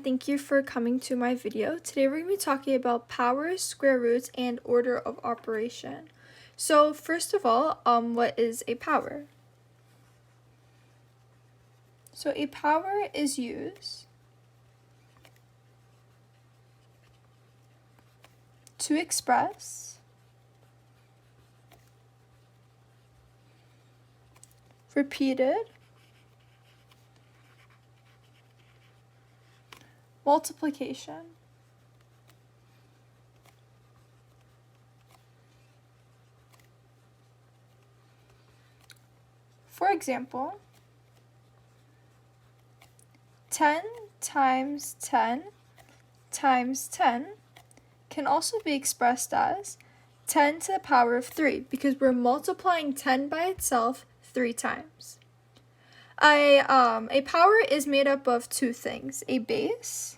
and thank you for coming to my video. Today we're going to be talking about powers, square roots, and order of operation. So first of all, what is a power? So a power is used to express repeated multiplication. For example, 10 times 10 times 10 can also be expressed as 10 to the power of 3 because we're multiplying 10 by itself 3 times. A power is made up of two things, a base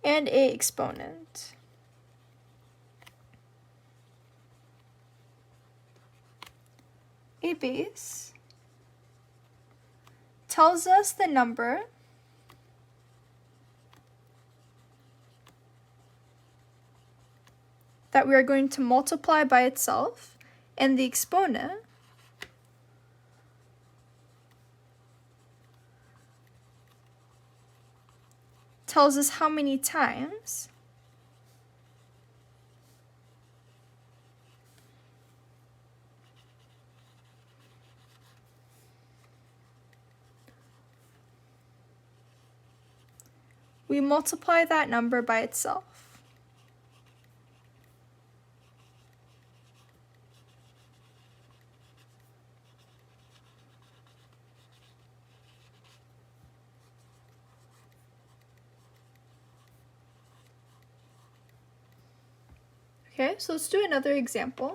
and a exponent. A base tells us the number that we are going to multiply by itself, and the exponent tells us how many times we multiply that number by itself. Okay, so let's do another example.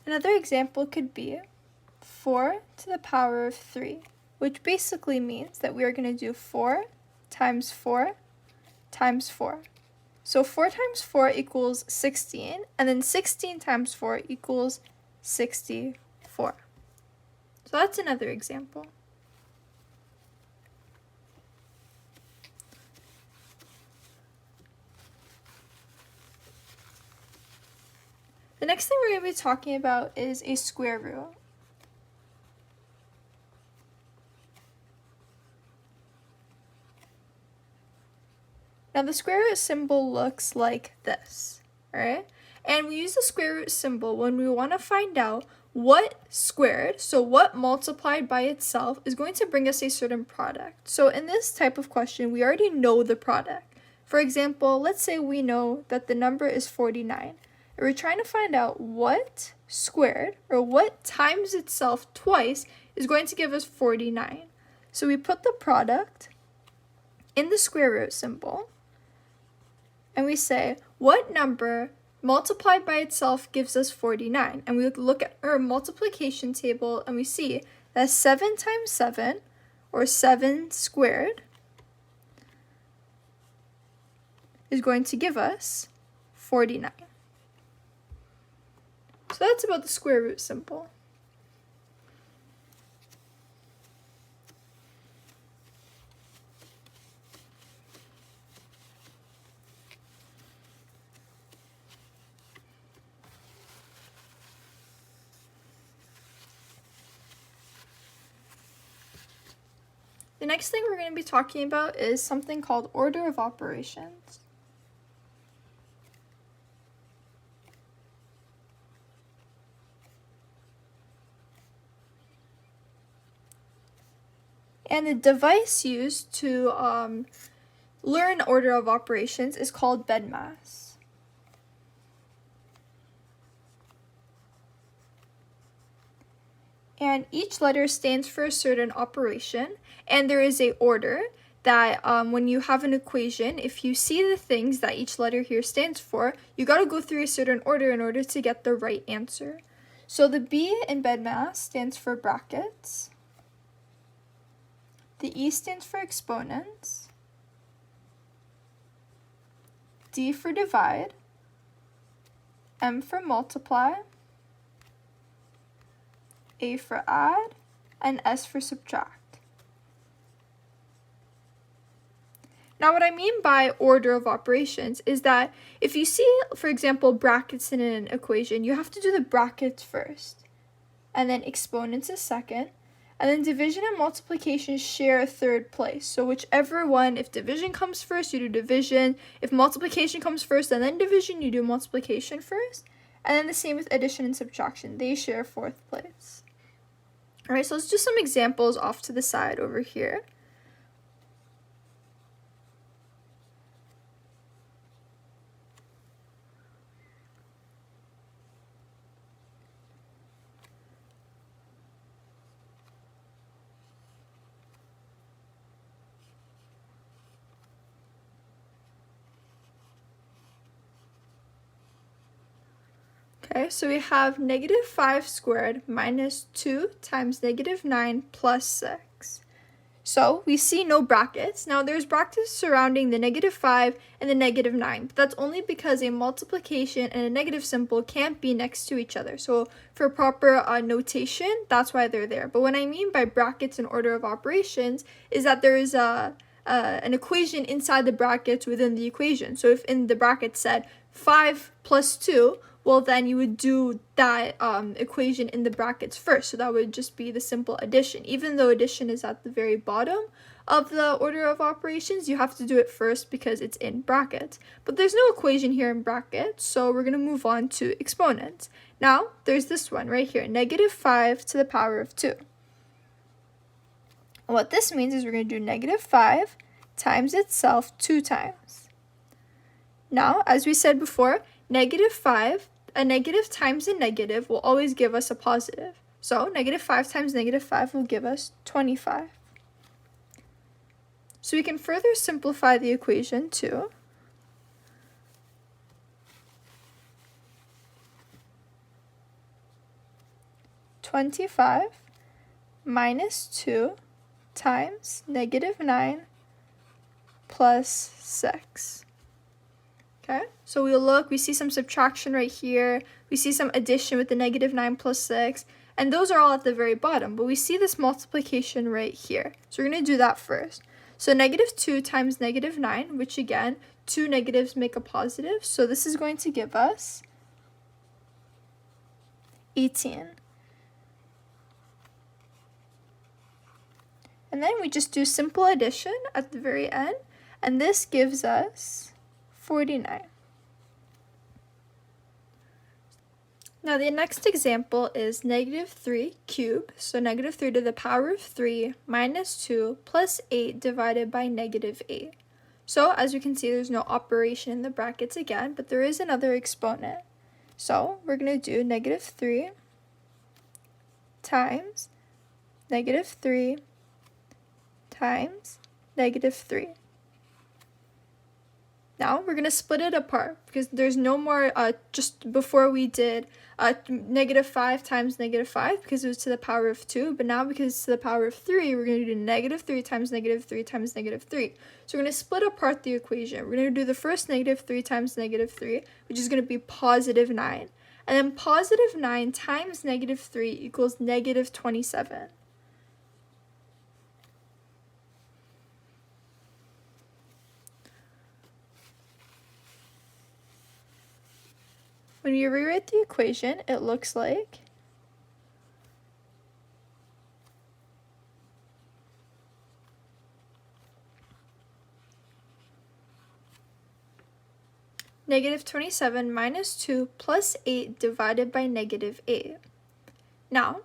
Another example could be 4 to the power of 3, which basically means that we are going to do 4 times 4 times 4. So 4 times 4 equals 16, and then 16 times 4 equals 64. So that's another example. The next thing we're going to be talking about is a square root. Now the square root symbol looks like this, alright? And we use the square root symbol when we want to find out what squared, so what multiplied by itself, is going to bring us a certain product. So in this type of question, we already know the product. For example, let's say we know that the number is 49. And we're trying to find out what squared, or what times itself twice, is going to give us 49. So we put the product in the square root symbol, and we say, what number multiplied by itself gives us 49? And we look at our multiplication table, and we see that 7 times 7, or 7 squared, is going to give us 49. So that's about the square root symbol. The next thing we're going to be talking about is something called order of operations. And the device used to learn order of operations is called BEDMAS. and each letter stands for a certain operation, and there is a order that when you have an equation, if you see the things that each letter here stands for, you got to go through a certain order in order to get the right answer. So the B in BEDMAS stands for brackets, the E stands for exponents, D for divide, M for multiply, A for add, and S for subtract. Now what I mean by order of operations is that if you see, for example, brackets in an equation, you have to do the brackets first, and then exponents is second, and then division and multiplication share a third place. So whichever one, if division comes first, you do division. If multiplication comes first and then division, you do multiplication first. And then the same with addition and subtraction. They share fourth place. All right, so let's do some examples off to the side over here. Okay, so we have negative 5 squared minus 2 times negative 9 plus 6. So we see no brackets. Now there's brackets surrounding the negative 5 and the negative 9, but that's only because a multiplication and a negative symbol can't be next to each other. So for proper notation, that's why they're there. But what I mean by brackets in order of operations is that there is an equation inside the brackets within the equation. So if in the brackets said 5 plus 2, well, then you would do that equation in the brackets first. So that would just be the simple addition. Even though addition is at the very bottom of the order of operations, you have to do it first because it's in brackets. But there's no equation here in brackets, so we're going to move on to exponents. Now, there's this one right here, negative 5 to the power of 2. And what this means is we're going to do negative 5 times itself 2 times. Now, as we said before, negative 5, a negative times a negative will always give us a positive. So negative 5 times negative 5 will give us 25. So we can further simplify the equation to 25 minus 2 times negative 9 plus 6. Okay, so we'll look, we see some subtraction right here, we see some addition with the negative 9 plus 6, and those are all at the very bottom, but we see this multiplication right here. So we're going to do that first. So negative 2 times negative 9, which again, 2 negatives make a positive, so this is going to give us 18. And then we just do simple addition at the very end, and this gives us 49. Now the next example is negative 3 cubed, so negative 3 to the power of 3 minus 2 plus 8 divided by negative 8. So as you can see, there's no operation in the brackets again, but there is another exponent. So we're going to do negative 3 times negative 3 times negative 3. Now we're going to split it apart because there's no more, just before we did negative 5 times negative 5 because it was to the power of 2, but now because it's to the power of 3, we're going to do negative 3 times negative 3 times negative 3. So we're going to split apart the equation. We're going to do the first negative 3 times negative 3, which is going to be positive 9. And then positive 9 times negative 3 equals negative 27. When you rewrite the equation, it looks like negative 27 minus 2 plus 8 divided by negative 8. Now,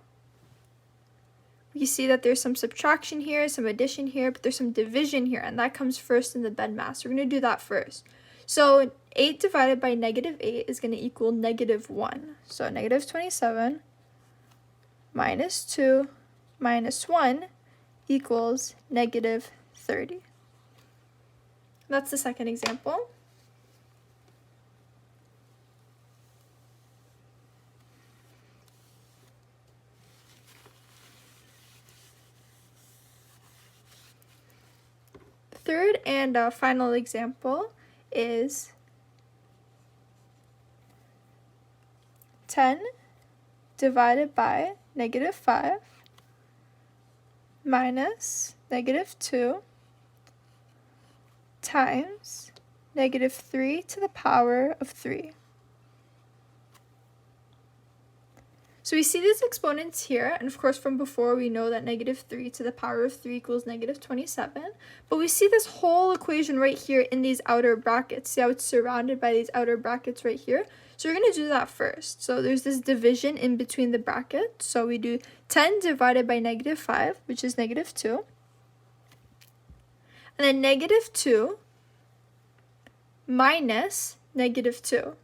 you see that there's some subtraction here, some addition here, but there's some division here, and that comes first in the BEDMAS. We're going to do that first. So 8 divided by negative 8 is going to equal negative 1. So negative 27 minus 2 minus 1 equals negative 30. That's the second example. The third and final example is 10 divided by negative 5 minus negative 2 times negative 3 to the power of 3. So we see these exponents here, and of course from before we know that negative 3 to the power of 3 equals negative 27, but we see this whole equation right here in these outer brackets. See how it's surrounded by these outer brackets right here? So we're going to do that first. So there's this division in between the brackets. So we do 10 divided by negative 5, which is negative 2. And then negative 2 minus negative 2.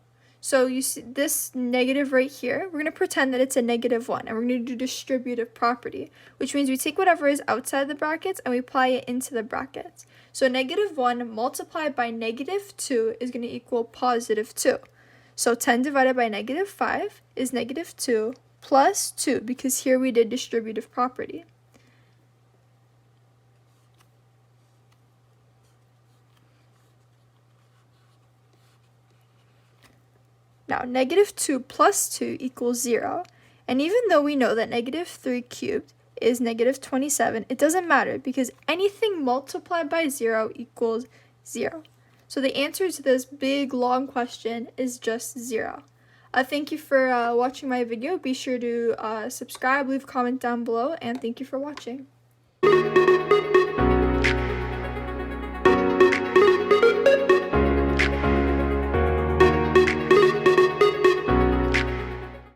So you see this negative right here, we're going to pretend that it's a negative 1, and we're going to do distributive property, which means we take whatever is outside the brackets and we apply it into the brackets. So negative 1 multiplied by negative 2 is going to equal positive 2. So 10 divided by negative 5 is negative 2 plus 2, because here we did distributive property. Now, negative 2 plus 2 equals 0. And even though we know that negative 3 cubed is negative 27, it doesn't matter because anything multiplied by 0 equals 0. So the answer to this big, long question is just 0. Thank you for watching my video. Be sure to subscribe, leave a comment down below, and thank you for watching.